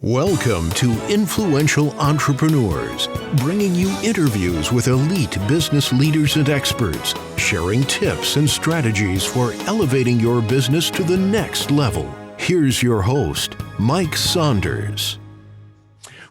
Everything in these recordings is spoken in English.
Welcome to Influential Entrepreneurs, bringing you interviews with elite business leaders and experts, sharing tips and strategies for elevating your business to the next level. Here's your host, Mike Saunders.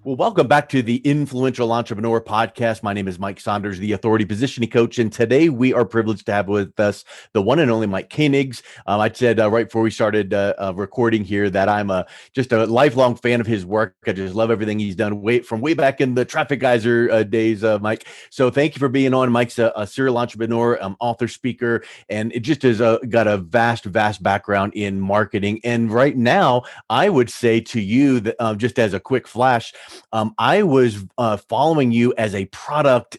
Well, welcome back to the Influential Entrepreneur Podcast. My name is Mike Saunders, the Authority Positioning Coach, and today we are privileged to have with us the one and only Mike Koenigs. I said right before we started recording here that I'm just a lifelong fan of his work. I just love everything he's done from way back in the traffic Geyser days, Mike. So thank you for being on. Mike's a serial entrepreneur, author, speaker, and it just has got a vast background in marketing. And right now, I would say to you that just as a quick flash, I was following you as a product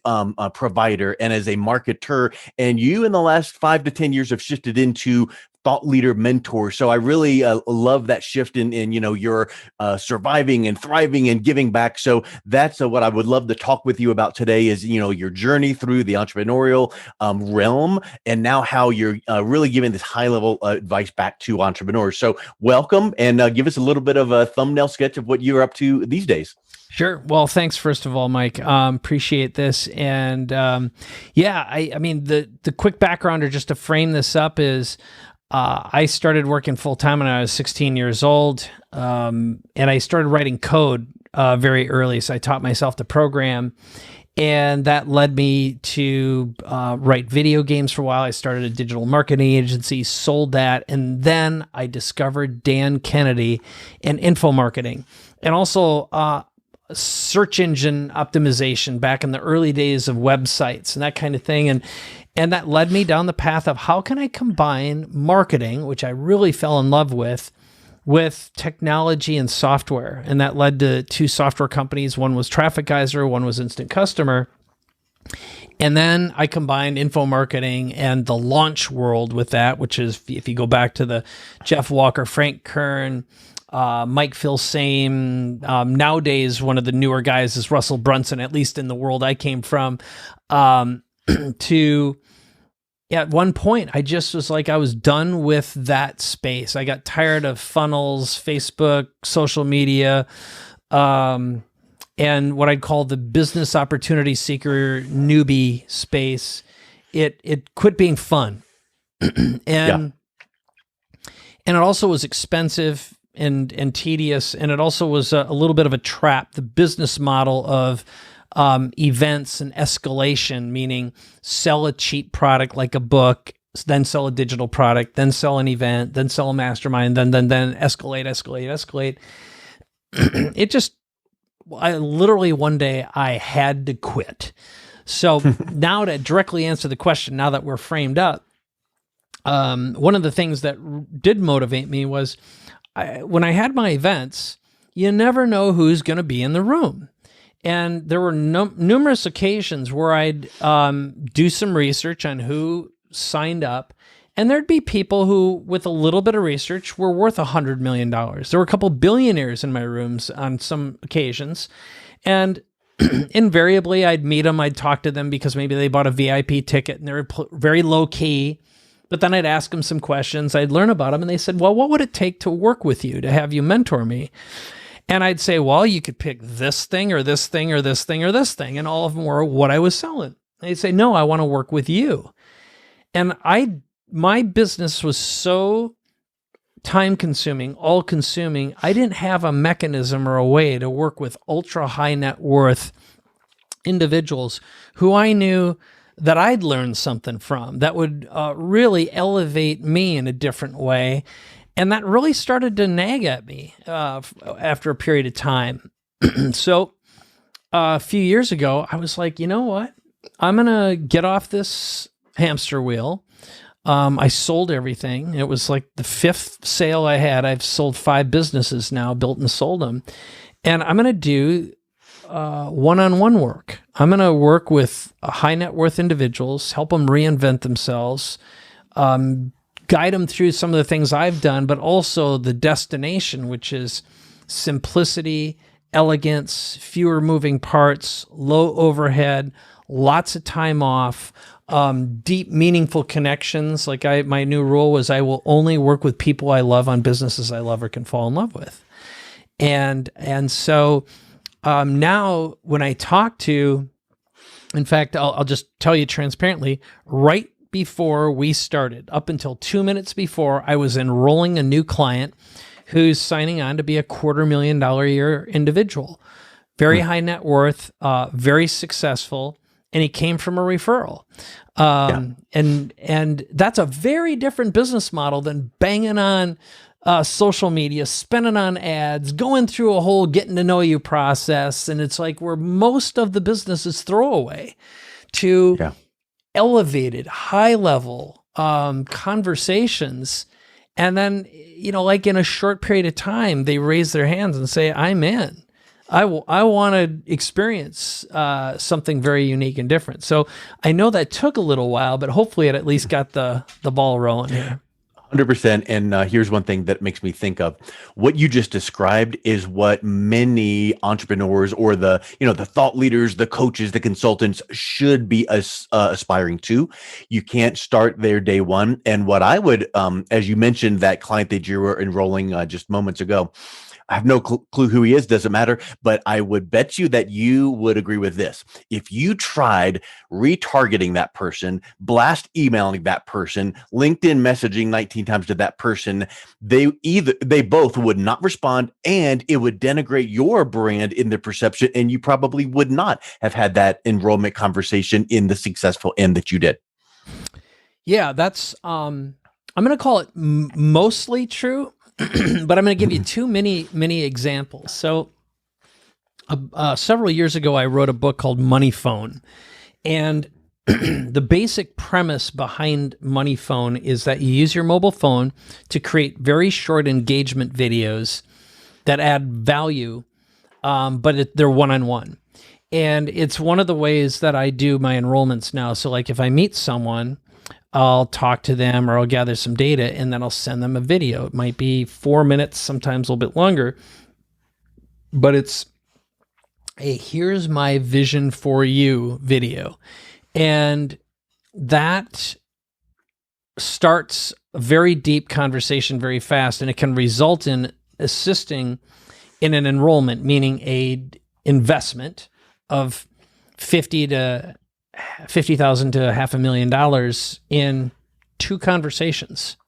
provider and as a marketer, and you in the last 5 to 10 years have shifted into thought leader mentor. So I really love that shift in your surviving and thriving and giving back. So that's what I would love to talk with you about today is, your journey through the entrepreneurial realm and now how you're really giving this high level advice back to entrepreneurs. So welcome and give us a little bit of a thumbnail sketch of what you're up to these days. Sure. Well, thanks, first of all, Mike. Appreciate this. And I mean, the quick background or just to frame this up is I started working full-time when I was 16 years old, and I started writing code very early. So I taught myself to program, and that led me to write video games for a while. I started a digital marketing agency, sold that, and then I discovered Dan Kennedy and info marketing, and also search engine optimization back in the early days of websites and that kind of thing. And that led me down the path of how can I combine marketing, which I really fell in love with technology and software. And that led to 2 software companies. One was Traffic Geyser, one was Instant Customer. And then I combined info marketing and the launch world with that, which is, if you go back to the Jeff Walker, Frank Kern, Mike Filsaime, nowadays one of the newer guys is Russell Brunson, at least in the world I came from, at one point, I just was like, I was done with that space. I got tired of funnels, Facebook, social media, and what I'd call the business opportunity seeker newbie space. It quit being fun. And it also was expensive and tedious, and it also was a little bit of a trap. The business model of events and escalation, meaning sell a cheap product like a book, then sell a digital product, then sell an event, then sell a mastermind, then escalate. I literally one day I had to quit. So now to directly answer the question, now that we're framed up, one of the things that did motivate me was when I had my events, you never know who's going to be in the room. And there were numerous occasions where I'd do some research on who signed up, and there'd be people who, with a little bit of research, were worth $100 million. There were a couple billionaires in my rooms on some occasions, and invariably I'd meet them, I'd talk to them because maybe they bought a VIP ticket and they were very low key. But then I'd ask them some questions, I'd learn about them, and they said, well, what would it take to work with you, to have you mentor me? And I'd say, well, you could pick this thing or this thing or this thing or this thing. And all of them were what I was selling. They'd say, no, I want to work with you. And my business was so time consuming, all consuming. I didn't have a mechanism or a way to work with ultra high net worth individuals who I knew that I'd learn something from that would really elevate me in a different way. And that really started to nag at me after a period of time. So a few years ago, I was like, you know what? I'm going to get off this hamster wheel. I sold everything. It was like the 5th sale I had. I've sold 5 businesses now, built and sold them. And I'm going to do one-on-one work. I'm going to work with high net worth individuals, help them reinvent themselves, guide them through some of the things I've done, but also the destination, which is simplicity, elegance, fewer moving parts, low overhead, lots of time off, deep, meaningful connections. Like my new rule was I will only work with people I love on businesses I love or can fall in love with. And so now when I talk to, in fact, I'll just tell you transparently, right before we started, up until 2 minutes before, I was enrolling a new client who's signing on to be a $250,000 a year individual, very high net worth, very successful, and he came from a referral. And that's a very different business model than banging on social media, spending on ads, going through a whole getting to know you process. And it's like where most of the business is throwaway to elevated, high level conversations. And then, like in a short period of time, they raise their hands and say, I'm in. I want to experience something very unique and different. So I know that took a little while, but hopefully it at least got the ball rolling here. 100%. And here's one thing that makes me think of what you just described is what many entrepreneurs or the thought leaders, the coaches, the consultants should be aspiring to. You can't start there day one. And what I would, as you mentioned, that client that you were enrolling just moments ago, I have no clue who he is, doesn't matter, but I would bet you that you would agree with this. If you tried retargeting that person, blast emailing that person, LinkedIn messaging 19 times to that person, they both would not respond, and it would denigrate your brand in their perception, and you probably would not have had that enrollment conversation in the successful end that you did. Yeah, that's, I'm going to call it mostly true. But I'm going to give you too many examples. So several years ago, I wrote a book called Money Phone. And the basic premise behind Money Phone is that you use your mobile phone to create very short engagement videos that add value, but they're one-on-one. And it's one of the ways that I do my enrollments now. So like if I meet someone, I'll talk to them or I'll gather some data and then I'll send them a video. It might be 4 minutes, sometimes a little bit longer, but it's a here's my vision for you video. And that starts a very deep conversation very fast, and it can result in assisting in an enrollment, meaning a investment of $50,000 to $500,000 in 2 conversations,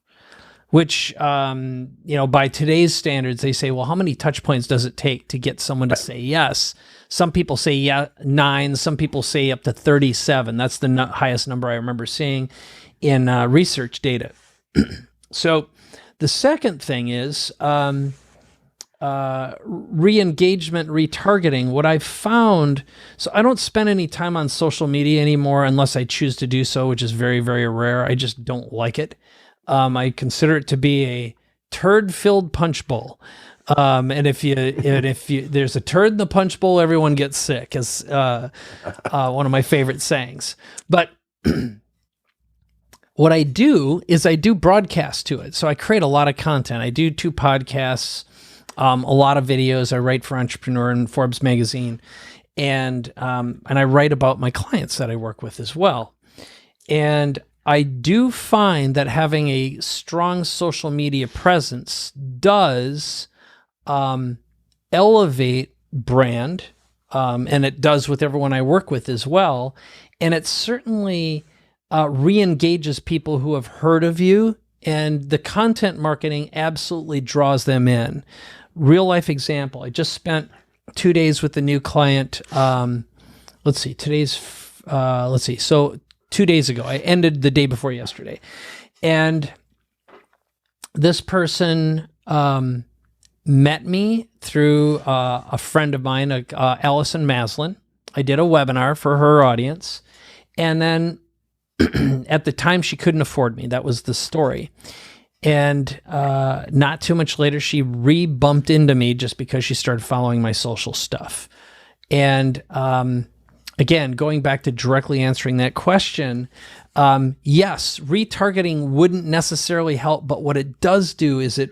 which, by today's standards, they say, well, how many touch points does it take to get someone to say yes? Some people say 9, some people say up to 37. That's the highest number I remember seeing in research data. So the second thing is re-engagement, retargeting. What I've found, so I don't spend any time on social media anymore unless I choose to do so, which is very, very rare. I just don't like it. I consider it to be a turd-filled punch bowl. And if there's a turd in the punch bowl, everyone gets sick, is one of my favorite sayings. But what I do is I do broadcast to it. So I create a lot of content. I do 2 podcasts, a lot of videos. I write for Entrepreneur and Forbes magazine, and I write about my clients that I work with as well. And I do find that having a strong social media presence does elevate brand, and it does with everyone I work with as well. And it certainly re-engages people who have heard of you, and the content marketing absolutely draws them in. Real life example, I just spent 2 days with a new client. So 2 days ago, I ended the day before yesterday. And this person met me through a friend of mine, Allison Maslin. I did a webinar for her audience. And then at the time, she couldn't afford me. That was the story. And not too much later, she re-bumped into me just because she started following my social stuff. And again, going back to directly answering that question, yes, retargeting wouldn't necessarily help, but what it does do is it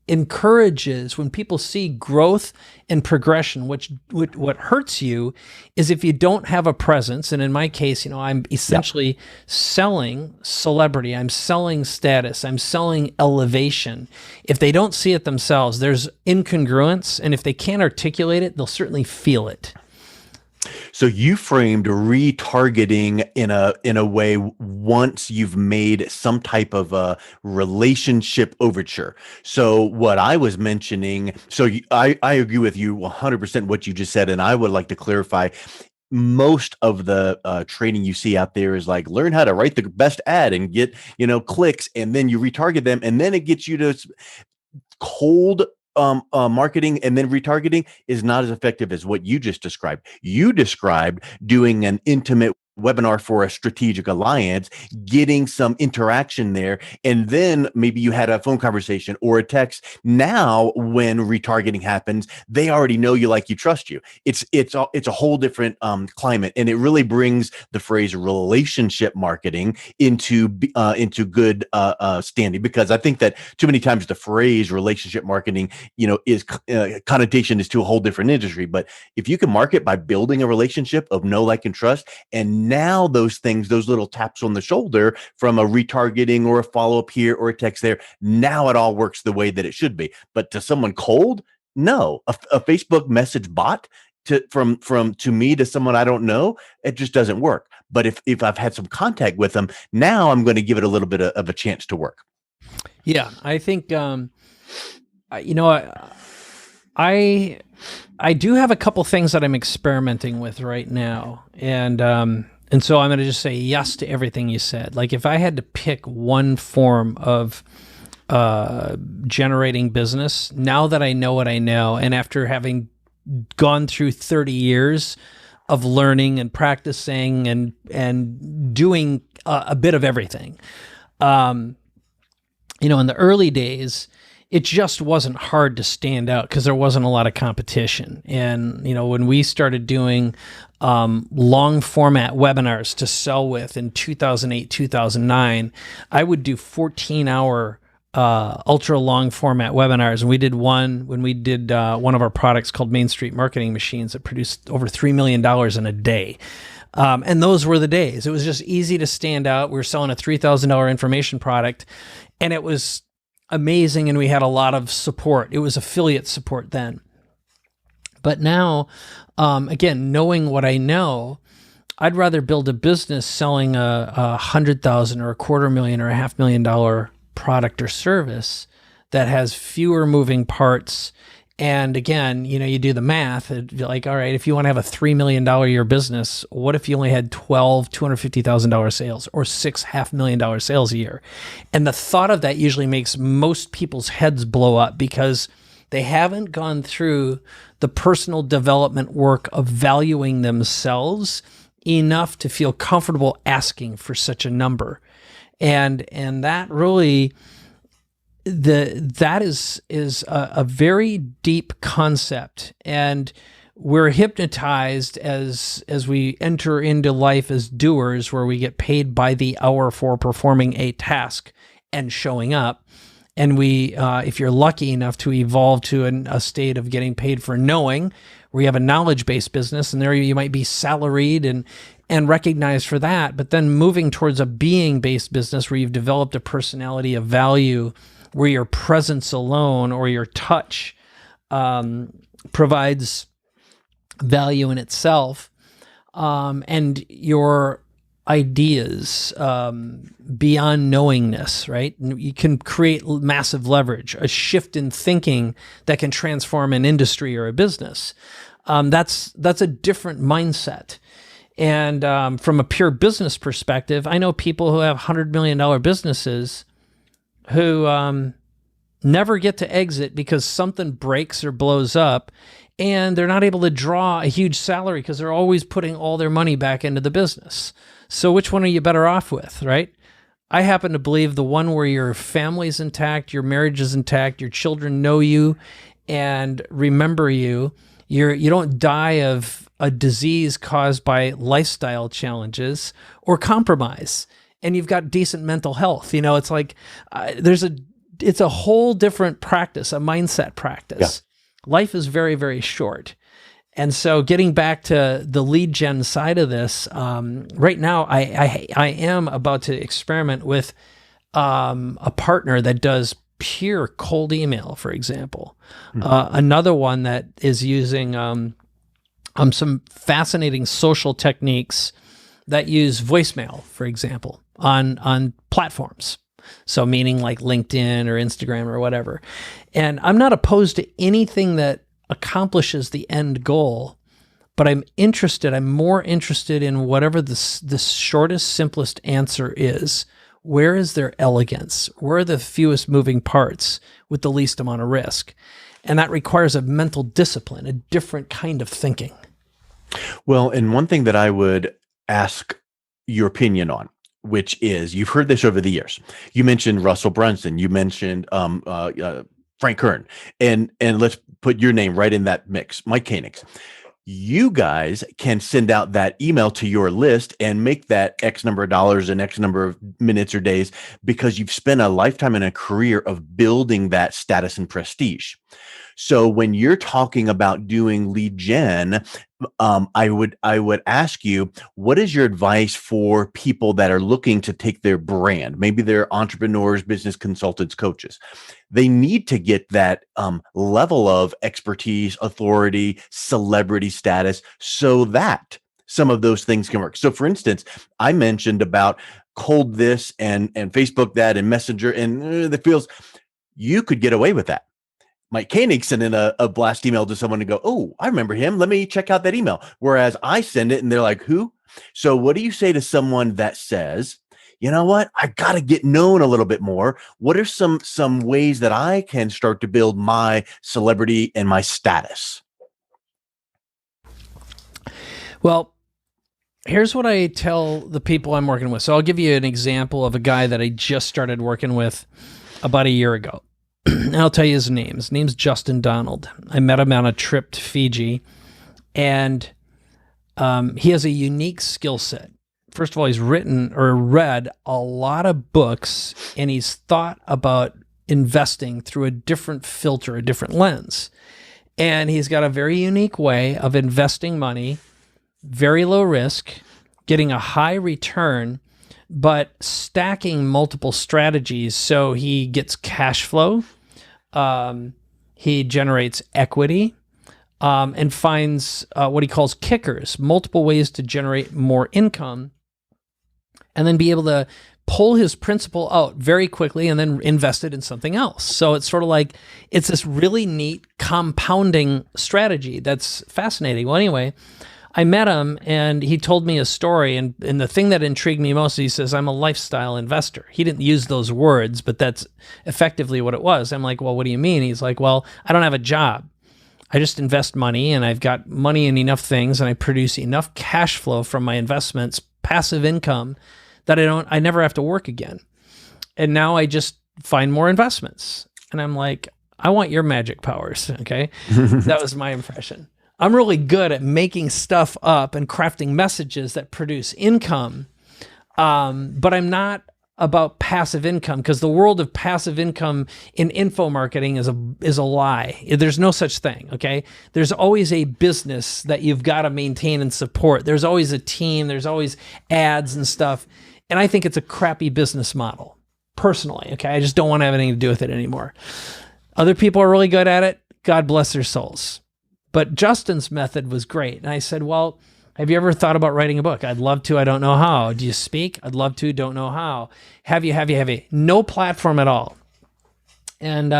encourages when people see growth and progression. What hurts you is if you don't have a presence. And in my case, I'm essentially selling celebrity. I'm selling status. I'm selling elevation. If they don't see it themselves, there's incongruence. And if they can't articulate it, they'll certainly feel it. So you framed retargeting in a way once you've made some type of a relationship overture. So what I was mentioning, I agree with you 100% what you just said, and I would like to clarify. Most of the training you see out there is like, learn how to write the best ad and get clicks, and then you retarget them, and then it gets you to cold marketing, and then retargeting is not as effective as what you just described. You described doing an intimate webinar for a strategic alliance, getting some interaction there, and then maybe you had a phone conversation or a text. Now, when retargeting happens, they already know you, like you, trust you. It's a whole different climate, and it really brings the phrase relationship marketing into good standing, because I think that too many times the phrase relationship marketing, is connotation is to a whole different industry. But if you can market by building a relationship of know, like, and trust, and now those things, those little taps on the shoulder from a retargeting or a follow-up here or a text there, now it all works the way that it should be. But to someone cold, no. A Facebook message bot to me to someone I don't know, it just doesn't work. But if I've had some contact with them, now I'm going to give it a little bit of a chance to work. Yeah, I think I do have a couple things that I'm experimenting with right now, and so I'm going to just say yes to everything you said. Like, if I had to pick one form of generating business, now that I know what I know, and after having gone through 30 years of learning and practicing and doing a bit of everything, in the early days, it just wasn't hard to stand out because there wasn't a lot of competition. And, when we started doing long format webinars to sell with in 2008, 2009, I would do 14-hour ultra long format webinars. And we did one when we did one of our products called Main Street Marketing Machines that produced over $3 million in a day. And those were the days. It was just easy to stand out. We were selling a $3,000 information product, and it was amazing, and we had a lot of support. It was affiliate support then. But now, again, knowing what I know, I'd rather build a business selling a $100,000 or a $250,000 or a $500,000 product or service that has fewer moving parts. And again, you do the math. It'd be like, all right, if you want to have a $3 million a year business, what if you only had 12 $250,000 sales or 6 $500,000 sales a year? And the thought of that usually makes most people's heads blow up because they haven't gone through the personal development work of valuing themselves enough to feel comfortable asking for such a number. And that really... that is a very deep concept, and we're hypnotized as we enter into life as doers, where we get paid by the hour for performing a task and showing up. And we, if you're lucky enough to evolve to a state of getting paid for knowing, where you have a knowledge-based business, and there you might be salaried and recognized for that. But then moving towards a being-based business where you've developed a personality of value, where your presence alone or your touch provides value in itself, and your ideas beyond knowingness, right? You can create massive leverage, a shift in thinking that can transform an industry or a business. That's a different mindset. And from a pure business perspective, I know people who have $100 million businesses who never get to exit because something breaks or blows up, and they're not able to draw a huge salary because they're always putting all their money back into the business. So which one are you better off with, right? I happen to believe the one where your family's intact, your marriage is intact, your children know you and remember you. You don't die of a disease caused by lifestyle challenges or compromise, and you've got decent mental health. It's like there's a it's a whole different practice, a mindset practice. Yeah. Life is very, very short. And so getting back to the lead gen side of this, right now I am about to experiment with a partner that does pure cold email, for example. Another one that is using some fascinating social techniques that use voicemail, for example, on platforms. So meaning like LinkedIn or Instagram or whatever. And I'm not opposed to anything that accomplishes the end goal, but I'm more interested in whatever the shortest, simplest answer is. Where is their elegance? Where are the fewest moving parts with the least amount of risk? And that requires a mental discipline, a different kind of thinking. Well, and one thing that I would ask your opinion on, which is, you've heard this over the years. You mentioned Russell Brunson. You mentioned Frank Kern, and let's put your name right in that mix, Mike Koenigs. You guys can send out that email to your list and make that X number of dollars and X number of minutes or days because you've spent a lifetime and a career of building that status and prestige. So when you're talking about doing lead gen, I would ask you, what is your advice for people that are looking to take their brand? Maybe they're entrepreneurs, business consultants, coaches. They need to get that level of expertise, authority, celebrity status so that some of those things can work. So for instance, I mentioned about cold this and Facebook that and Messenger and the feels, you could get away with that. Mike Koenigs sent in a blast email to someone to go, oh, I remember him. Let me check out that email. Whereas I send it and they're like, who? So what do you say to someone that says, you know what? I got to get known a little bit more. What are some ways that I can start to build my celebrity and my status? Well, here's what I tell the people I'm working with. So I'll give you an example of a guy that I just started working with about a year ago. And I'll tell you his name. His name's Justin Donald. I met him on a trip to Fiji, and he has a unique skill set. First of all, he's written or read a lot of books, and he's thought about investing through a different filter, a different lens. And he's got a very unique way of investing money, very low risk, getting a high return, but stacking multiple strategies. So he gets cash flow, he generates equity, and finds what he calls kickers, multiple ways to generate more income, and then be able to pull his principal out very quickly and then invest it in something else. So it's sort of like, it's this really neat compounding strategy that's fascinating. Well, anyway, I met him and he told me a story, and the thing that intrigued me most, he says, I'm a lifestyle investor. He didn't use those words, but that's effectively what it was. I'm like, well, what do you mean? He's like, well, I don't have a job. I just invest money, and I've got money in enough things, and I produce enough cash flow from my investments, passive income, that I never have to work again. And now I just find more investments. And I'm like, I want your magic powers. Okay. That was my impression. I'm really good at making stuff up and crafting messages that produce income. But I'm not about passive income, because the world of passive income in info marketing is a lie. There's no such thing. Okay. There's always a business that you've got to maintain and support. There's always a team. There's always ads and stuff. And I think it's a crappy business model personally. Okay. I just don't want to have anything to do with it anymore. Other people are really good at it. God bless their souls. But Justin's method was great. And I said, well, have you ever thought about writing a book? I'd love to. I don't know how. Do you speak? I'd love to. Don't know how. Have you? No platform at all. And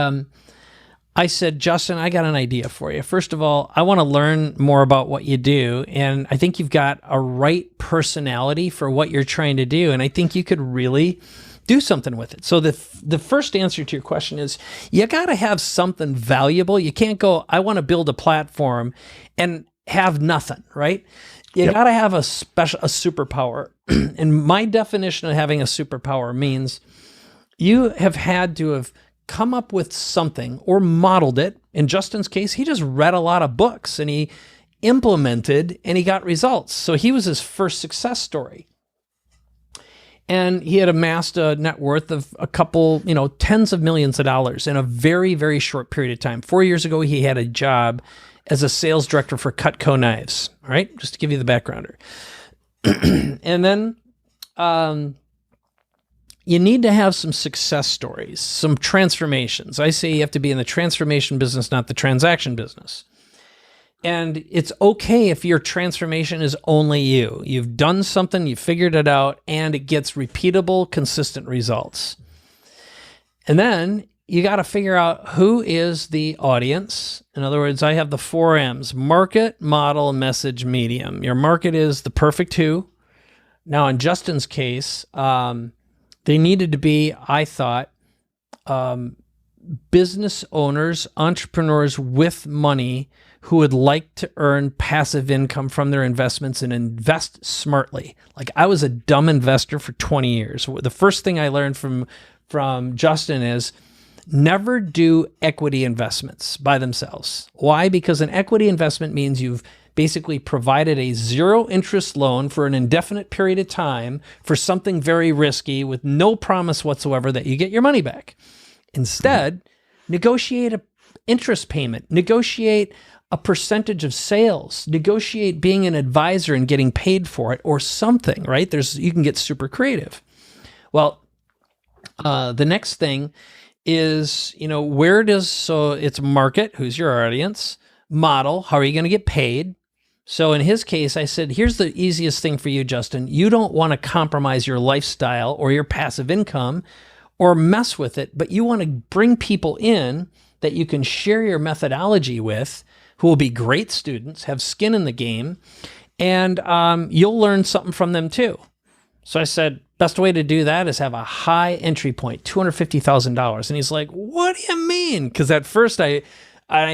I said, Justin, I got an idea for you. First of all, I want to learn more about what you do. And I think you've got a right personality for what you're trying to do. And I think you could really do something with it. So the first answer to your question is, you got to have something valuable. You can't go, I want to build a platform and have nothing, right? You got to have a superpower. And my definition of having a superpower means you have had to have come up with something or modeled it. In Justin's case, he just read a lot of books and he implemented and he got results. So he was his first success story. And he had amassed a net worth of a couple, tens of millions of dollars in a very, very short period of time. 4 years ago, he had a job as a sales director for Cutco Knives. All right, just to give you the backgrounder. And then you need to have some success stories, some transformations. I say you have to be in the transformation business, not the transaction business. And it's okay if your transformation is only you. You've done something, you figured it out, and it gets repeatable, consistent results. And then you got to figure out who is the audience. In other words, I have the 4 M's: market, model, message, medium. Your market is the perfect who. Now, in Justin's case, they needed to be, I thought, business owners, entrepreneurs with money who would like to earn passive income from their investments and invest smartly. Like, I was a dumb investor for 20 years. The first thing I learned from Justin is never do equity investments by themselves. Why? Because an equity investment means you've basically provided a 0 interest loan for an indefinite period of time for something very risky with no promise whatsoever that you get your money back. Instead, negotiate an interest payment, negotiate a percentage of sales, negotiate being an advisor and getting paid for it or something, right? You can get super creative. Well, the next thing is, so it's market, who's your audience, model, how are you going to get paid? So in his case, I said, here's the easiest thing for you, Justin. You don't want to compromise your lifestyle or your passive income or mess with it, but you want to bring people in that you can share your methodology with, who will be great students, have skin in the game, and you'll learn something from them too. So I said, best way to do that is have a high entry point, $250,000. And he's like, what do you mean? Because at first I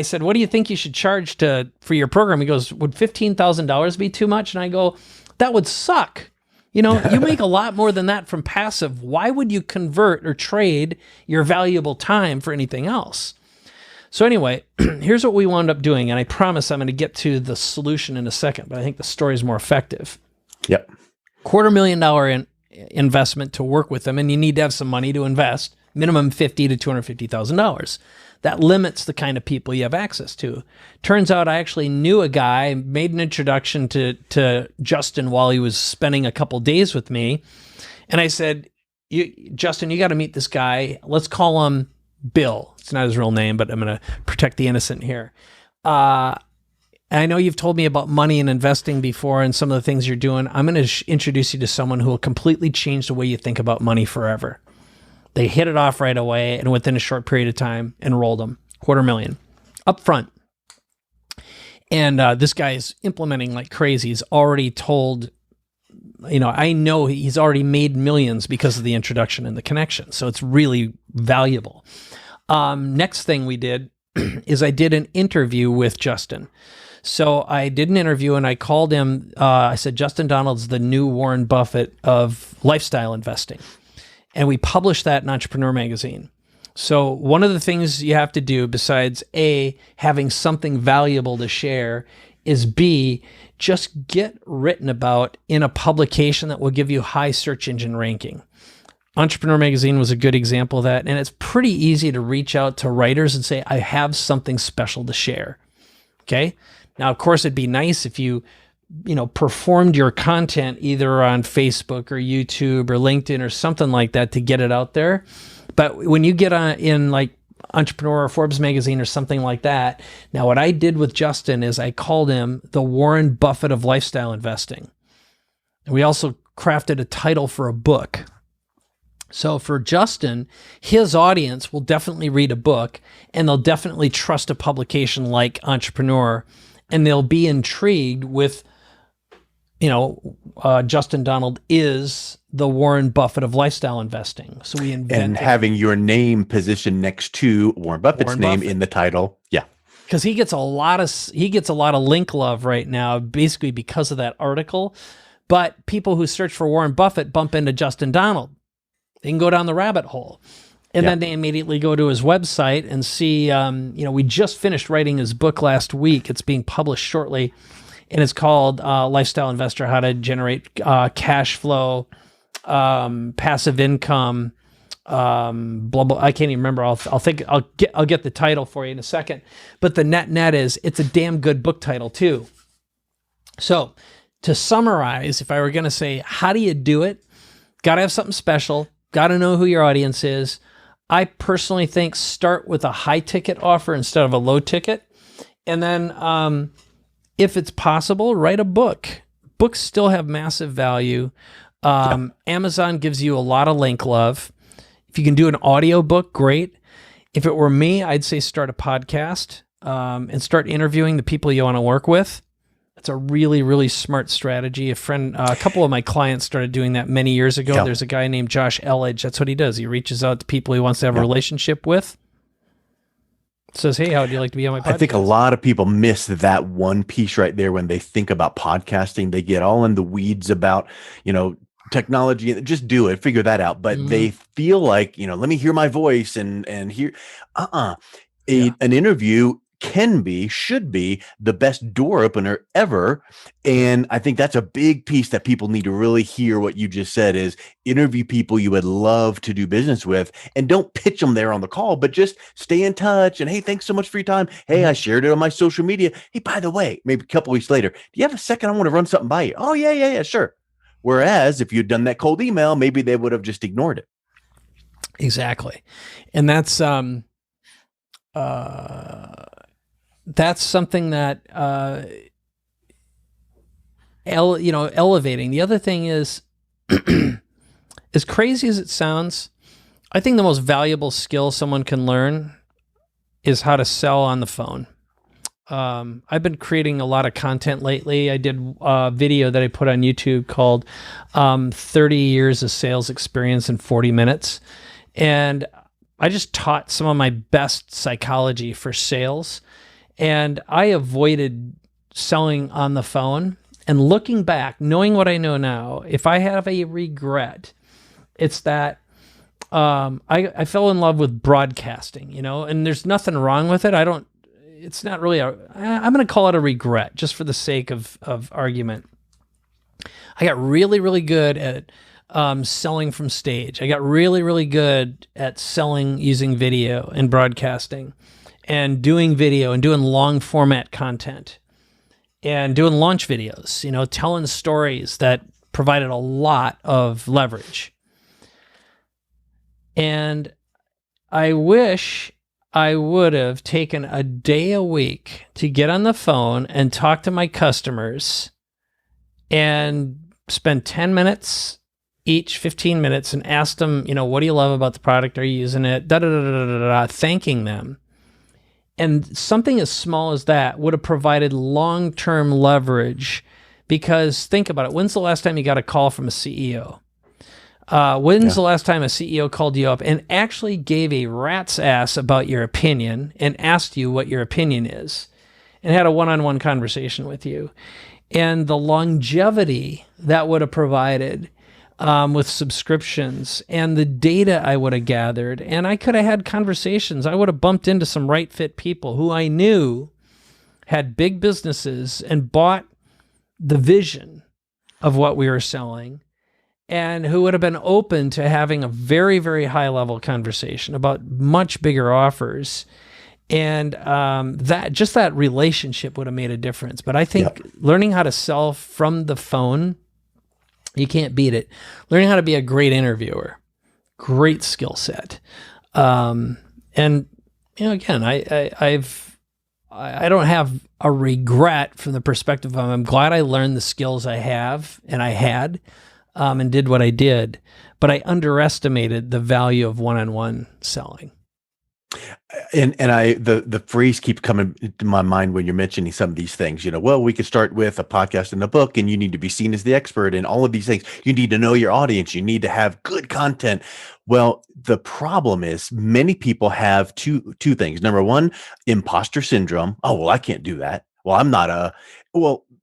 said, what do you think you should charge for your program? He goes, would $15,000 be too much? And I go, that would suck. You make a lot more than that from passive. Why would you convert or trade your valuable time for anything else? So anyway, here's what we wound up doing. And I promise I'm going to get to the solution in a second, but I think the story is more effective. Yep. $250,000 investment to work with them. And you need to have some money to invest, minimum $50,000 to $250,000. That limits the kind of people you have access to. Turns out I actually knew a guy, made an introduction to Justin while he was spending a couple days with me. And I said, Justin, you got to meet this guy. Let's call him Bill. It's not his real name, but I'm going to protect the innocent here. I know you've told me about money and investing before and some of the things you're doing. I'm going to introduce you to someone who will completely change the way you think about money forever. They hit it off right away, and within a short period of time, enrolled them. $250,000 up front. And this guy is implementing like crazy. He's already told, I know he's already made millions because of the introduction and the connection. So it's really valuable. Next thing we did is I did an interview with Justin. So I did an interview and I called him. I said, Justin Donald's the new Warren Buffett of lifestyle investing. And we published that in Entrepreneur Magazine. So one of the things you have to do besides A, having something valuable to share, is B, just get written about in a publication that will give you high search engine ranking. Entrepreneur Magazine was a good example of that. And it's pretty easy to reach out to writers and say, I have something special to share. Okay. Now, of course, it'd be nice if you performed your content either on Facebook or YouTube or LinkedIn or something like that to get it out there. But when you get in like Entrepreneur or Forbes magazine or something like that, now what I did with Justin is I called him the Warren Buffett of lifestyle investing. And we also crafted a title for a book. So for Justin, his audience will definitely read a book and they'll definitely trust a publication like Entrepreneur, and they'll be intrigued with, Justin Donald is the Warren Buffett of lifestyle investing. So we invented, and having your name positioned next to Warren Buffett's name in the title. Yeah. Because he gets a lot of link love right now, basically because of that article. But people who search for Warren Buffett bump into Justin Donald. They can go down the rabbit hole. And then they immediately go to his website and see, we just finished writing his book last week. It's being published shortly. And it's called Lifestyle Investor, How to Generate Cash Flow passive income, blah blah. I can't even remember. I'll get the title for you in a second. But the net is it's a damn good book title too. So to summarize, if I were going to say, how do you do it? Got to have something special. Got to know who your audience is. I personally think start with a high ticket offer instead of a low ticket. And then if it's possible, write a book. Books still have massive value. Amazon gives you a lot of link love. If you can do an audio book, great. If it were me, I'd say start a podcast and start interviewing the people you want to work with. It's a really, really smart strategy. A couple of my clients started doing that many years ago. There's a guy named Josh Elledge. That's what he does. He reaches out to people he wants to have a relationship with. Says, hey, how would you like to be on my podcast? I think a lot of people miss that one piece right there when they think about podcasting. They get all in the weeds about, technology and just do it, figure that out. But they feel like, let me hear my voice and hear, an interview should be the best door opener ever. And I think that's a big piece that people need to really hear what you just said is interview people you would love to do business with and don't pitch them there on the call, but just stay in touch. And hey, thanks so much for your time. Hey, I shared it on my social media. Hey, by the way, maybe a couple weeks later, do you have a second? I want to run something by you. Oh yeah, sure. Whereas if you'd done that cold email, maybe they would have just ignored it. Exactly. And that's something that, elevating. The other thing is, as crazy as it sounds, I think the most valuable skill someone can learn is how to sell on the phone. I've been creating a lot of content lately. I did a video that I put on YouTube called 30 Years of Sales Experience in 40 Minutes. And I just taught some of my best psychology for sales. And I avoided selling on the phone. And looking back, knowing what I know now, if I have a regret, it's that I fell in love with broadcasting, and there's nothing wrong with it. It's not really I'm going to call it a regret just for the sake of argument. I got really, really good at selling from stage. I got really, really good at selling using video and broadcasting and doing video and doing long format content and doing launch videos, telling stories that provided a lot of leverage. And I wish I would have taken a day a week to get on the phone and talk to my customers and spend 10 minutes each, 15 minutes, and ask them, what do you love about the product? Are you using it? Thanking them. And something as small as that would have provided long-term leverage, because think about it. When's the last time you got a call from a CEO? When's the last time a CEO called you up and actually gave a rat's ass about your opinion and asked you what your opinion is and had a one-on-one conversation with you? And the longevity that would have provided with subscriptions and the data I would have gathered, and I could have had conversations. I would have bumped into some right fit people who I knew had big businesses and bought the vision of what we were selling, and who would have been open to having a very, very high level conversation about much bigger offers. And that relationship would have made a difference. But I think learning how to sell from the phone, you can't beat it. Learning how to be a great interviewer, great skill set. And again, I don't have a regret from the perspective of I'm glad I learned the skills I have and I had. And did what I did, but I underestimated the value of one-on-one selling. And the phrase keeps coming to my mind when you're mentioning some of these things. We could start with a podcast and a book, and you need to be seen as the expert and all of these things. You need to know your audience. You need to have good content. Well, the problem is many people have two things. Number one, imposter syndrome. Oh, well, I can't do that. Well, I'm not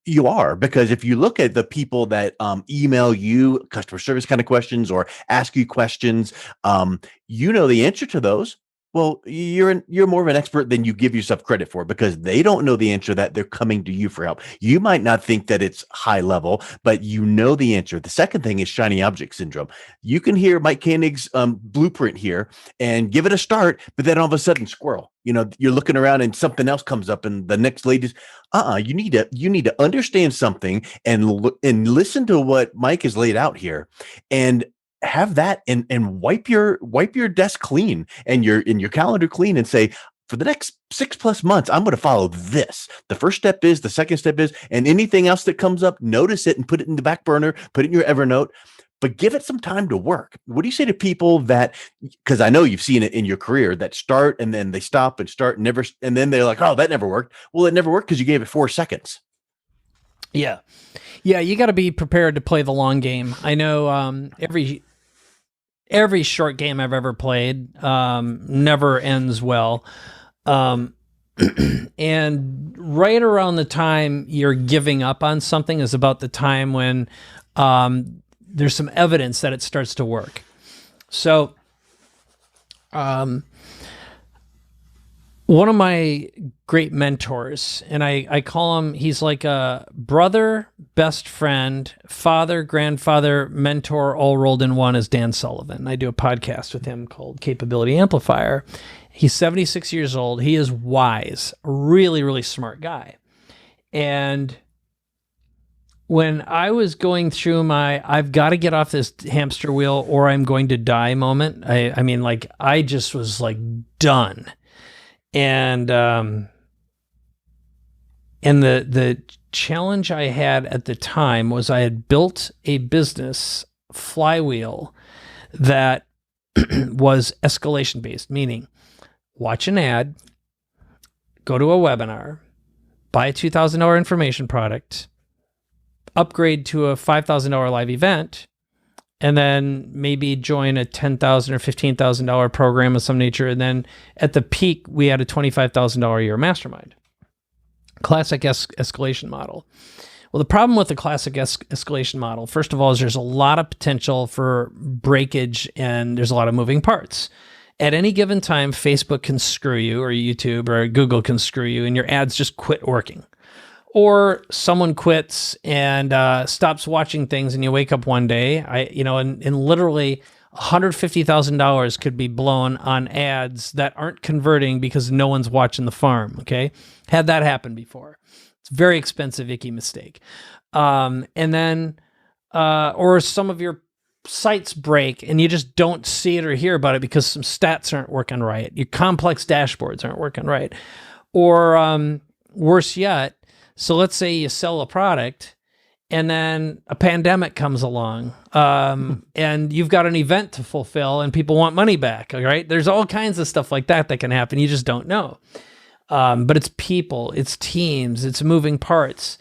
you are, because if you look at the people that email you customer service kind of questions or ask you questions, the answer to those, Well, you're more of an expert than you give yourself credit for, because they don't know the answer, that they're coming to you for help. You might not think that it's high level, but you know the answer. The second thing is shiny object syndrome. You can hear Mike Koenig's blueprint here and give it a start, but then all of a sudden, squirrel. You're looking around and something else comes up, and the next lady's, you need to understand something and listen to what Mike has laid out here, and have that and wipe your desk clean and your calendar clean, and say, for the next 6+ months, I'm going to follow this. The first step is, the second step is, and anything else that comes up, notice it and put it in the back burner, put it in your Evernote, but give it some time to work. What do you say to people that, because I know you've seen it in your career, that start and then they stop and start and never, and then they're like, oh, that never worked. Well, it never worked because you gave it 4 seconds. Yeah. You got to be prepared to play the long game. I know every short game I've ever played never ends well. And right around the time you're giving up on something is about the time when there's some evidence that it starts to work. So one of my great mentors, and I call him, he's like a brother, best friend, father, grandfather, mentor, all rolled in one, is Dan Sullivan. I do a podcast with him called Capability Amplifier. He's 76 years old. He is wise, really, really smart guy. And when I was going through my, I've got to get off this hamster wheel or I'm going to die moment, I mean, like, I just was like done. And the challenge I had at the time was I had built a business flywheel that was escalation based, meaning watch an ad, go to a webinar, buy a $2,000 information product, upgrade to a $5,000 live event, and then maybe join a $10,000 or $15,000 program of some nature. And then at the peak, we had a $25,000 a year mastermind. Classic escalation model. Well, the problem with the classic escalation model, first of all, is there's a lot of potential for breakage and there's a lot of moving parts. At any given time, Facebook can screw you, or YouTube or Google can screw you, and your ads just quit working. Or someone quits and stops watching things, and you wake up one day, and literally $150,000 could be blown on ads that aren't converting because no one's watching the farm. Okay, had that happen before. It's a very expensive, icky mistake. And then, or some of your sites break and you just don't see it or hear about it because some stats aren't working right. Your complex dashboards aren't working right. Or worse yet, so let's say you sell a product and then a pandemic comes along and you've got an event to fulfill and people want money back, all right? There's all kinds of stuff like that can happen. You just don't know. But it's people, it's teams, it's moving parts.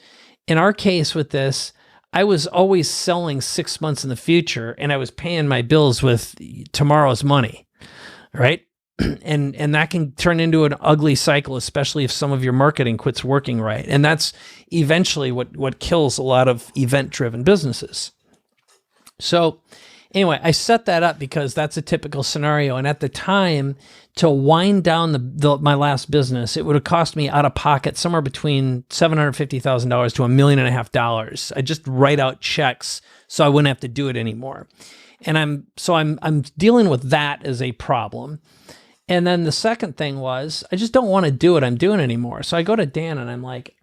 In our case with this, I was always selling 6 months in the future and I was paying my bills with tomorrow's money, right? And that can turn into an ugly cycle, especially if some of your marketing quits working right. And that's eventually what kills a lot of event-driven businesses. So anyway, I set that up because that's a typical scenario. And at the time, to wind down my last business, it would have cost me out of pocket somewhere between $750,000 to $1.5 million. I just write out checks so I wouldn't have to do it anymore. And I'm dealing with that as a problem. And then the second thing was, I just don't want to do what I'm doing anymore. So I go to Dan and I'm like,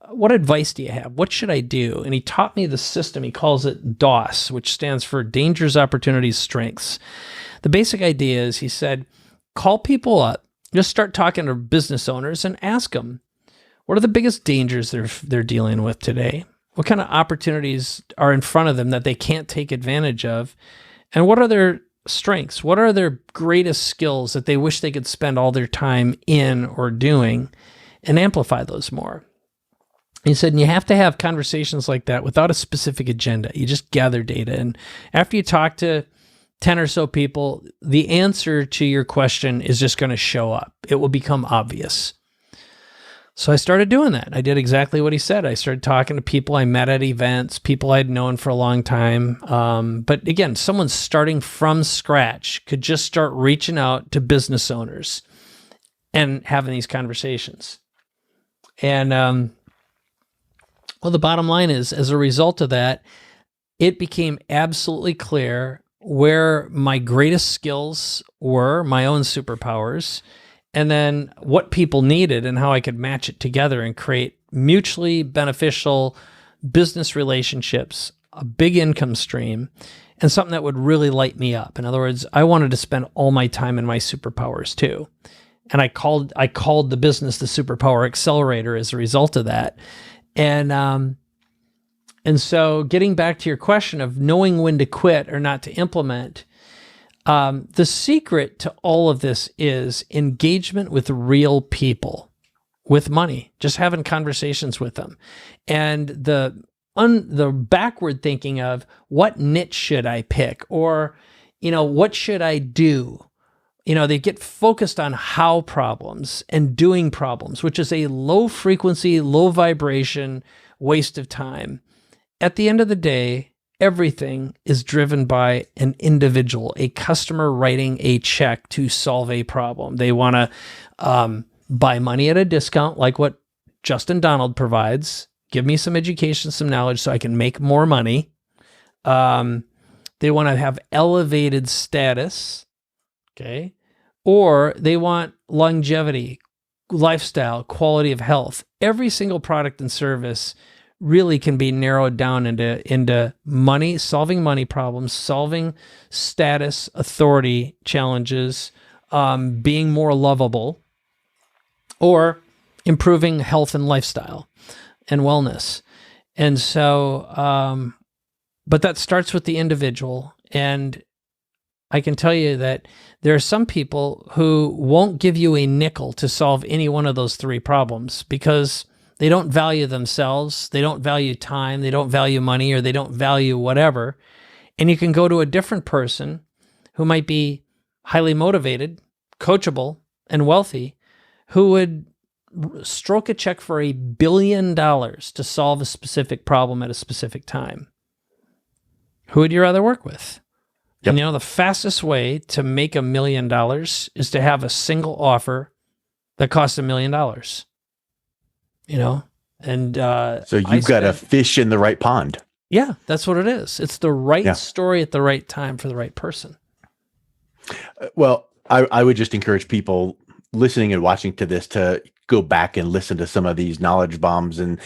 what advice do you have? What should I do? And he taught me the system. He calls it DOS, which stands for Dangers, Opportunities, Strengths. The basic idea is, he said, call people up, just start talking to business owners and ask them, what are the biggest dangers they're dealing with today? What kind of opportunities are in front of them that they can't take advantage of? And what are their strengths? What are their greatest skills that they wish they could spend all their time in or doing, and amplify those more? He said, and you have to have conversations like that without a specific agenda. You just gather data. And after you talk to 10 or so people, the answer to your question is just going to show up. It will become obvious. So I started doing that. I did exactly what he said. I started talking to people I met at events, people I'd known for a long time. But again, someone starting from scratch could just start reaching out to business owners and having these conversations. And well, the bottom line is, as a result of that, it became absolutely clear where my greatest skills were, my own superpowers, and then what people needed and how I could match it together and create mutually beneficial business relationships, a big income stream, and something that would really light me up. In other words, I wanted to spend all my time in my superpowers too. And I called the business the Superpower Accelerator as a result of that. And so getting back to your question of knowing when to quit or not to implement, the secret to all of this is engagement with real people, with money, just having conversations with them. And the backward thinking of what niche should I pick, or, what should I do? They get focused on how problems and doing problems, which is a low frequency, low vibration waste of time. At the end of the day, everything is driven by an individual, a customer writing a check to solve a problem. They want to buy money at a discount, like what Justin Donald provides. Give me some education, some knowledge so I can make more money. They want to have elevated status, okay? Or they want longevity, lifestyle, quality of health. Every single product and service really can be narrowed down into money, solving money problems, solving status, authority challenges, being more lovable, or improving health and lifestyle and wellness. And so, but that starts with the individual. And I can tell you that there are some people who won't give you a nickel to solve any one of those three problems because they don't value themselves, they don't value time, they don't value money, or they don't value whatever. And you can go to a different person who might be highly motivated, coachable, and wealthy, who would stroke a check for $1 billion to solve a specific problem at a specific time. Who would you rather work with? Yep. And the fastest way to make $1 million is to have a single offer that costs $1 million. And so you've got to fish in the right pond. Yeah, that's what it is. It's the right story at the right time for the right person. Well, I would just encourage people listening and watching to this to go back and listen to some of these knowledge bombs and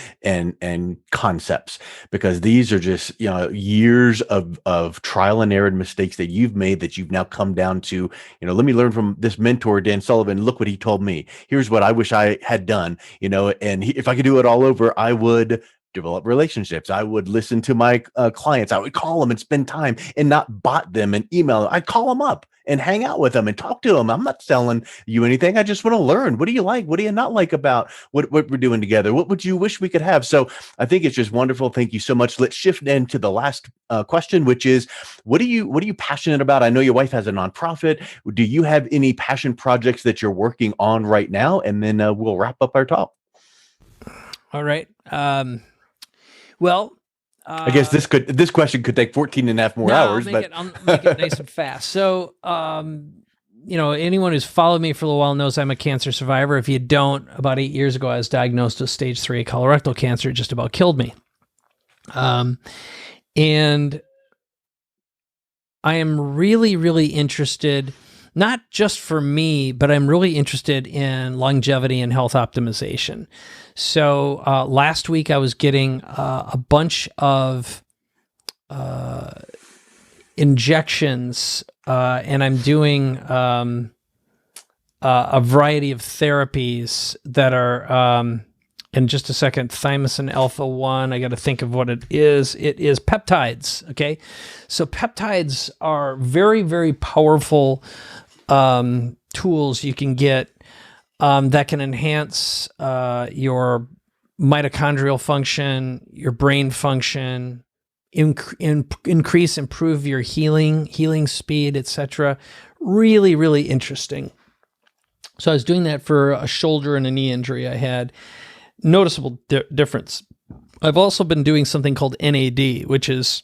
concepts, because these are just, years of trial and error mistakes that you've made that you've now come down to, let me learn from this mentor, Dan Sullivan. Look what he told me. Here's what I wish I had done, and if I could do it all over, I would develop relationships. I would listen to my clients. I would call them and spend time and not bot them and email them. I'd call them up and hang out with them and talk to them. I'm not selling you anything. I just want to learn. What do you like? What do you not like about what we're doing together? What would you wish we could have? So I think it's just wonderful. Thank you so much. Let's shift into the last question, which is, what are you passionate about? I know your wife has a nonprofit. Do you have any passion projects that you're working on right now? And then we'll wrap up our talk. All right. I guess this question could take 14 and a half more hours, I'll make it nice and fast. So, anyone who's followed me for a little while knows I'm a cancer survivor. If you don't, about 8 years ago, I was diagnosed with stage 3 colorectal cancer. It just about killed me. And I am really, really interested, not just for me, but I'm really interested in longevity and health optimization. So last week I was getting a bunch of injections, and I'm doing a variety of therapies that are, in just a second, thymosin alpha-1. I got to think of what it is. It is peptides, okay? So peptides are very, very powerful tools you can get that can enhance your mitochondrial function, your brain function, improve your healing speed, etc. Really, really interesting. So I was doing that for a shoulder and a knee injury I had. Noticeable difference. I've also been doing something called NAD, which is,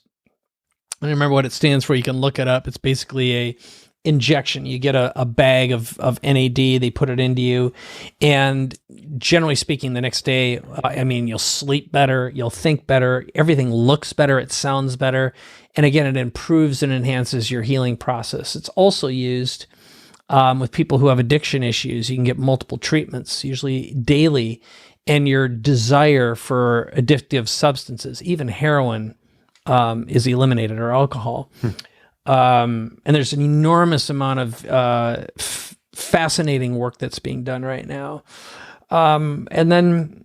I don't remember what it stands for. You can look it up. It's basically a injection. You get a bag of NAD, they put it into you, and generally speaking, the next day, you'll sleep better, you'll think better, everything looks better, it sounds better, and again, it improves and enhances your healing process. It's also used with people who have addiction issues. You can get multiple treatments, usually daily, and your desire for addictive substances, even heroin, is eliminated, or alcohol. And there's an enormous amount of fascinating work that's being done right now. And then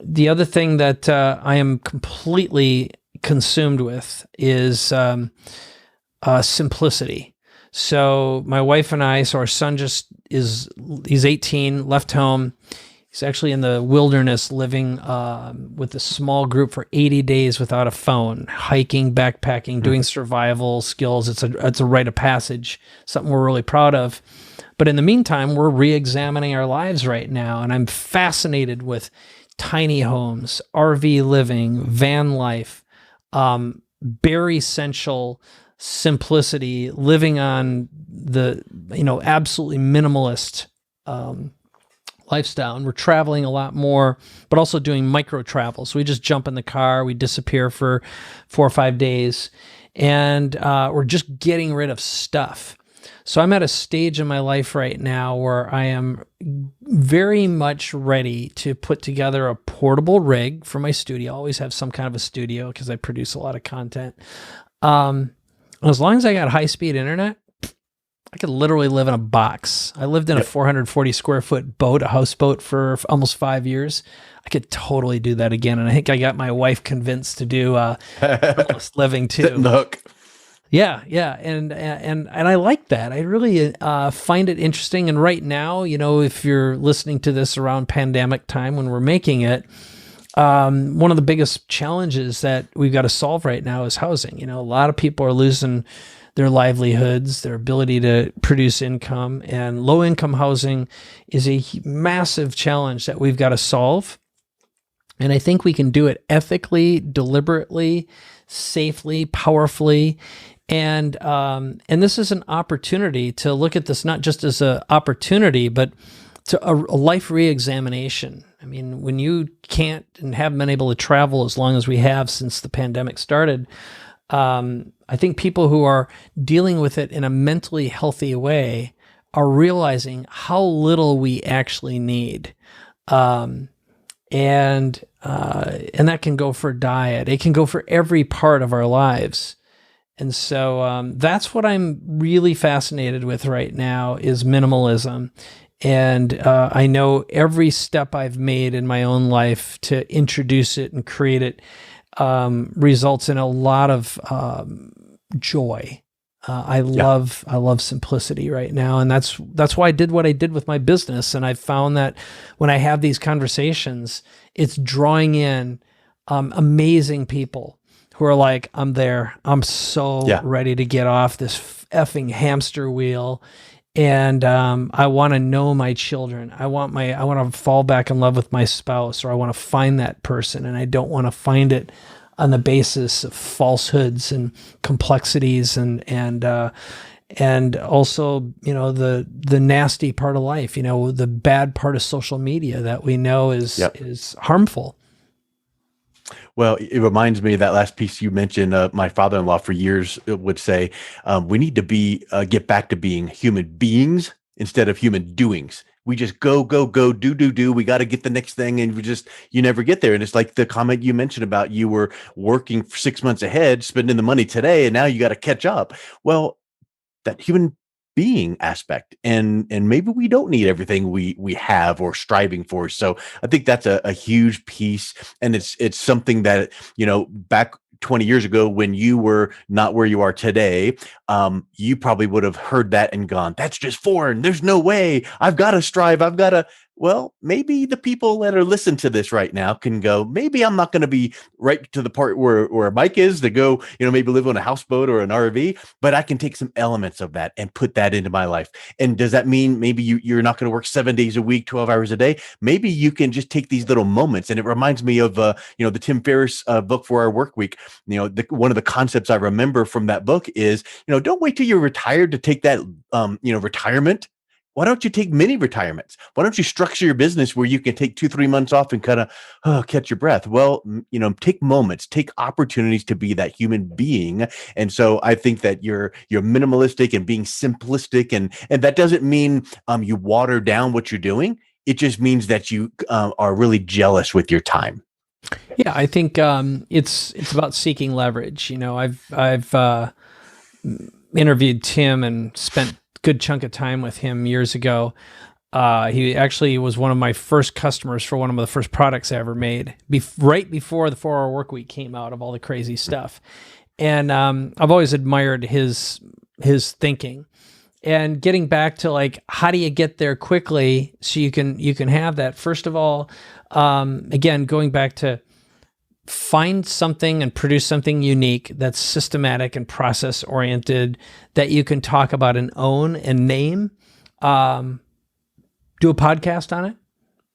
the other thing that I am completely consumed with is simplicity. So my wife and I, so our son he's 18, left home. He's actually in the wilderness living with a small group for 80 days without a phone, hiking, backpacking, doing survival skills. It's a rite of passage, something we're really proud of. But in the meantime, we're re-examining our lives right now, and I'm fascinated with tiny homes, RV living, van life, bare essential simplicity, living on the absolutely minimalist lifestyle. And we're traveling a lot more, but also doing micro travel. So we just jump in the car, we disappear for 4 or 5 days, and we're just getting rid of stuff. So I'm at a stage in my life right now where I am very much ready to put together a portable rig for my studio. I always have some kind of a studio because I produce a lot of content. As long as I got high-speed internet, I could literally live in a box. I lived in a 440 square foot boat, a houseboat, for almost 5 years. I could totally do that again. And I think I got my wife convinced to do minimalist living too. Look. Yeah. And I like that. I really find it interesting. And right now, if you're listening to this around pandemic time when we're making it, one of the biggest challenges that we've got to solve right now is housing. A lot of people are losing their livelihoods, their ability to produce income, and low-income housing is a massive challenge that we've got to solve. And I think we can do it ethically, deliberately, safely, powerfully. And this is an opportunity to look at this not just as an opportunity, but to a life re-examination. I mean, when you can't and haven't been able to travel as long as we have since the pandemic started, I think people who are dealing with it in a mentally healthy way are realizing how little we actually need. And that can go for diet. It can go for every part of our lives. And so that's what I'm really fascinated with right now is minimalism. And I know every step I've made in my own life to introduce it and create it results in a lot of joy. I love simplicity right now, and that's why I did what I did with my business. And I found that when I have these conversations, it's drawing in amazing people who are like, I'm there. I'm so ready to get off this effing hamster wheel. And I want to know my children. I want to fall back in love with my spouse, or I want to find that person, and I don't want to find it on the basis of falsehoods and complexities and also the nasty part of life, the bad part of social media that we know is harmful. Well, it reminds me of that last piece you mentioned. My father-in-law for years would say, we need to get back to being human beings instead of human doings. We just go, do. We got to get the next thing. And you never get there. And it's like the comment you mentioned about you were working for 6 months ahead, spending the money today, and now you got to catch up. Well, that human being aspect, and maybe we don't need everything we have or striving for. So I think that's a huge piece. And it's something that, back 20 years ago when you were not where you are today, you probably would have heard that and gone, that's just foreign. There's no way. I've got to strive. Well, maybe the people that are listening to this right now can go, maybe I'm not going to be right to the part where Mike is to go, maybe live on a houseboat or an RV, but I can take some elements of that and put that into my life. And does that mean maybe you're not going to work 7 days a week, 12 hours a day? Maybe you can just take these little moments. And it reminds me of, the Tim Ferriss book for our work week. One of the concepts I remember from that book is, don't wait till you're retired to take that, retirement. Why don't you take mini retirements? Why don't you structure your business where you can take 2-3 months off and kind of catch your breath? Well, take moments, take opportunities to be that human being. And so I think that you're minimalistic and being simplistic, and that doesn't mean you water down what you're doing. It just means that you are really jealous with your time. Yeah, I think it's about seeking leverage. I've interviewed Tim and spent good chunk of time with him years ago. He actually was one of my first customers for one of the first products I ever made, right before the 4-Hour Workweek came out of all the crazy stuff. And I've always admired his thinking. And getting back to like, how do you get there quickly so you can have that? First of all, again, going back to find something and produce something unique that's systematic and process oriented that you can talk about and own and name. Do a podcast on it,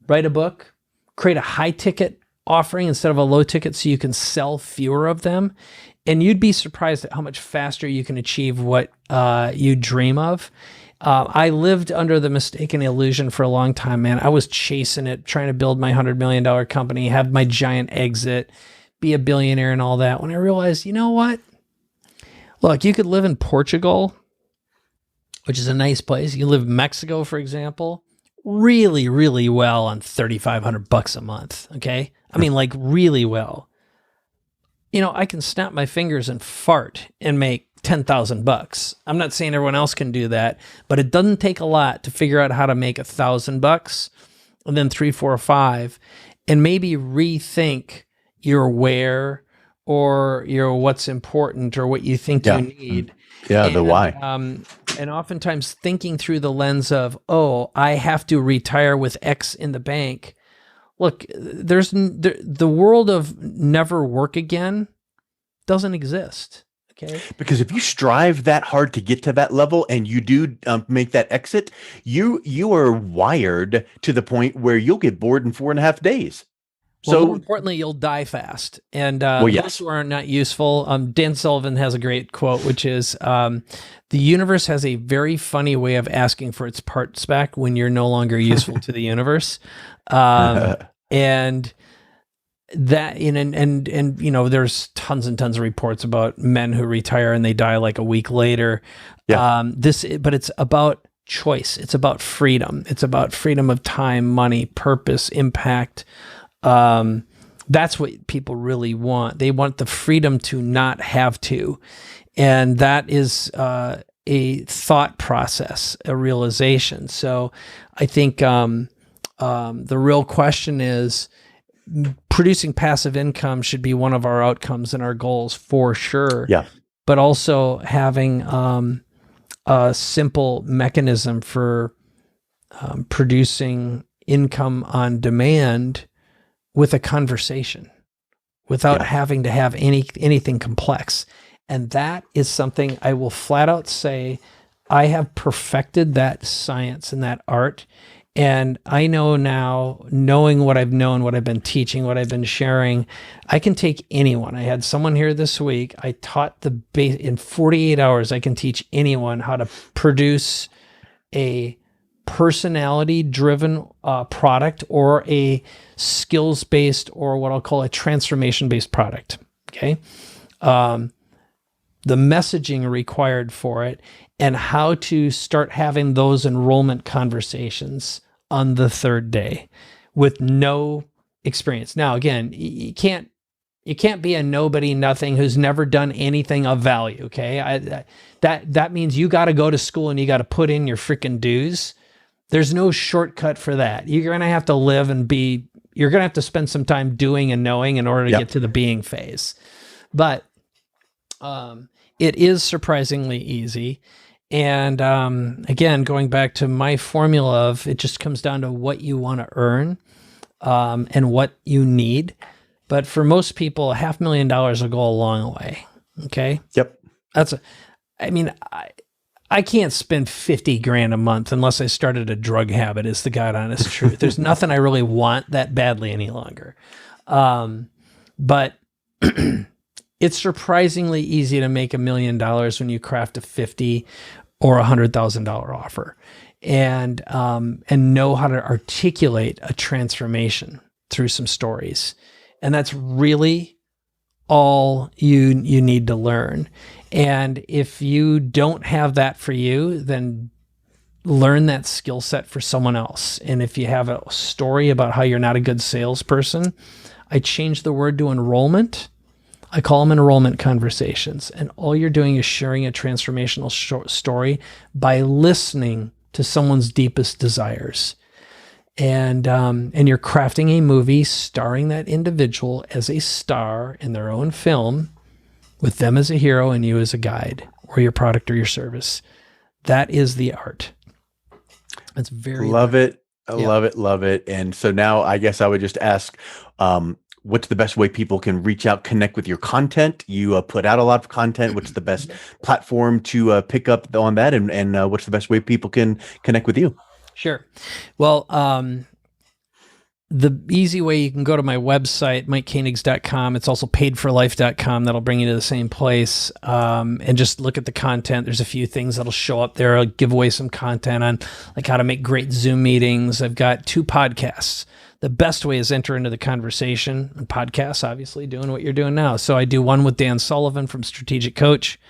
write a book, create a high ticket offering instead of a low ticket so you can sell fewer of them. And you'd be surprised at how much faster you can achieve what you dream of. I lived under the mistaken illusion for a long time, man. I was chasing it, trying to build my $100 million company, have my giant exit, be a billionaire and all that. When I realized, you know what? Look, you could live in Portugal, which is a nice place. You live in Mexico, for example, really, really well on $3,500 a month. Okay. I mean, like really well. I can snap my fingers and fart and make $10,000. I'm not saying everyone else can do that, but it doesn't take a lot to figure out how to make $1,000 and then 3, 4, or 5, and maybe rethink your where or your what's important or what you think you need. Yeah, and, the why. And oftentimes thinking through the lens of, I have to retire with X in the bank. Look, the world of never work again doesn't exist. Okay. Because if you strive that hard to get to that level and you do make that exit, you are wired to the point where you'll get bored in 4.5 days. Well, more importantly, you'll die fast. And those who are not useful, Dan Sullivan has a great quote, which is, the universe has a very funny way of asking for its parts back when you're no longer useful to the universe. And that, and there's tons and tons of reports about men who retire and they die like a week later. Yeah. But it's about choice. It's about freedom. It's about freedom of time, money, purpose, impact. That's what people really want. They want the freedom to not have to. And that is a thought process, a realization. So I think the real question is, producing passive income should be one of our outcomes and our goals for sure. Yeah. But also having a simple mechanism for producing income on demand with a conversation without having to have anything complex. And that is something I will flat out say I have perfected that science and that art. And I know now, knowing what I've known, what I've been teaching, what I've been sharing, I can take anyone. I had someone here this week. I taught in 48 hours, I can teach anyone how to produce a personality-driven product or a skills-based or what I'll call a transformation-based product. Okay. The messaging required for it and how to start having those enrollment conversations on the third day with no experience. Now, again, you can't be a nobody, nothing who's never done anything of value. Okay. That means you got to go to school and you got to put in your freaking dues. There's no shortcut for that. You're going to have to live and you're going to have to spend some time doing and knowing in order to get to the being phase. But, it is surprisingly easy. And again, going back to my formula of it just comes down to what you want to earn and what you need. But for most people, $500,000 will go a long way. Okay. Yep. I can't spend 50 grand a month unless I started a drug habit, is the God honest truth. There's nothing I really want that badly any longer. But it's surprisingly easy to make $1 million when you craft a $50,000 or $100,000 offer and know how to articulate a transformation through some stories. And that's really all you need to learn. And if you don't have that for you, then learn that skill set for someone else. And if you have a story about how you're not a good salesperson, I changed the word to enrollment. I call them enrollment conversations. And all you're doing is sharing a transformational story by listening to someone's deepest desires. And you're crafting a movie starring that individual as a star in their own film, with them as a hero and you as a guide, or your product or your service. That is the art. That's very love it. Love it. And so now I guess I would just ask, what's the best way people can reach out, connect with your content? You put out a lot of content. What's the best platform to pick up on that? And what's the best way people can connect with you? Sure. Well, the easy way, you can go to my website, MikeKoenigs.com. It's also paidforlife.com. That'll bring you to the same place. And just look at the content. There's a few things that'll show up there. I'll give away some content on like how to make great Zoom meetings. I've got 2 podcasts. The best way is enter into the conversation, and podcasts, obviously, doing what you're doing now. So I do one with Dan Sullivan from Strategic Coach,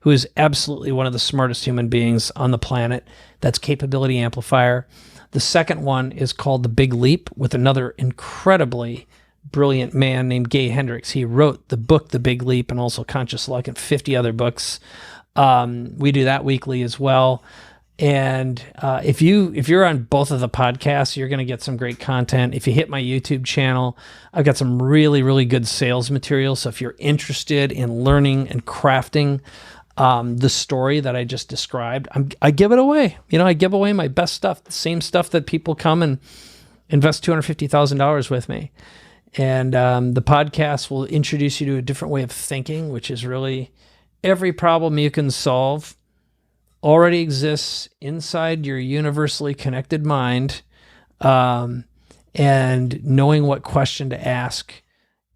who is absolutely one of the smartest human beings on the planet. That's Capability Amplifier. The second one is called The Big Leap, with another incredibly brilliant man named Hendricks. He wrote the book, The Big Leap, and also Conscious Luck and 50 other books. We do that weekly as well. And if you're on both of the podcasts, you're going to get some great content. If you hit my YouTube channel, I've got some really, really good sales material. So if you're interested in learning and crafting the story that I just described, I give it away. I give away my best stuff, the same stuff that people come and invest $250,000 with me. And the podcast will introduce you to a different way of thinking, which is really every problem you can solve already exists inside your universally connected mind, and knowing what question to ask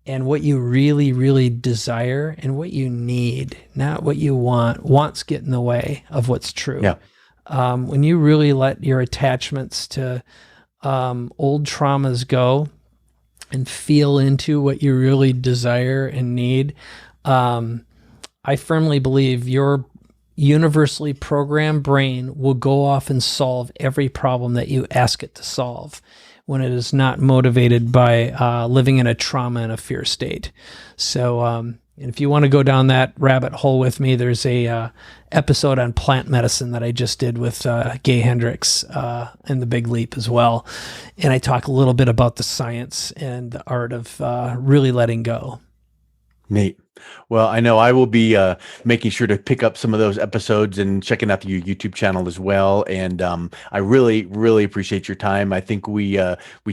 and what you really, really desire and what you need, not what you want. Wants get in the way of what's true. Yeah. When you really let your attachments to old traumas go and feel into what you really desire and need, I firmly believe your universally programmed brain will go off and solve every problem that you ask it to solve when it is not motivated by living in a trauma and a fear state. So and if you want to go down that rabbit hole with me, there's a episode on plant medicine that I just did with Hendricks and The Big Leap as well. And I talk a little bit about the science and the art of really letting go. Neat. Well, I know I will be making sure to pick up some of those episodes and checking out your YouTube channel as well. And I really, really appreciate your time. I think we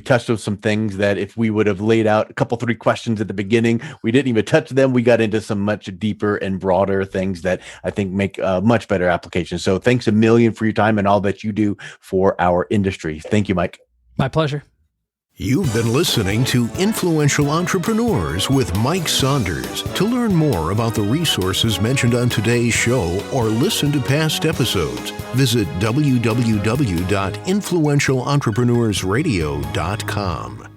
touched on some things that if we would have laid out a couple, 3 questions at the beginning, we didn't even touch them. We got into some much deeper and broader things that I think make much better applications. So thanks a million for your time and all that you do for our industry. Thank you, Mike. My pleasure. You've been listening to Influential Entrepreneurs with Mike Saunders. To learn more about the resources mentioned on today's show or listen to past episodes, visit www.influentialentrepreneursradio.com.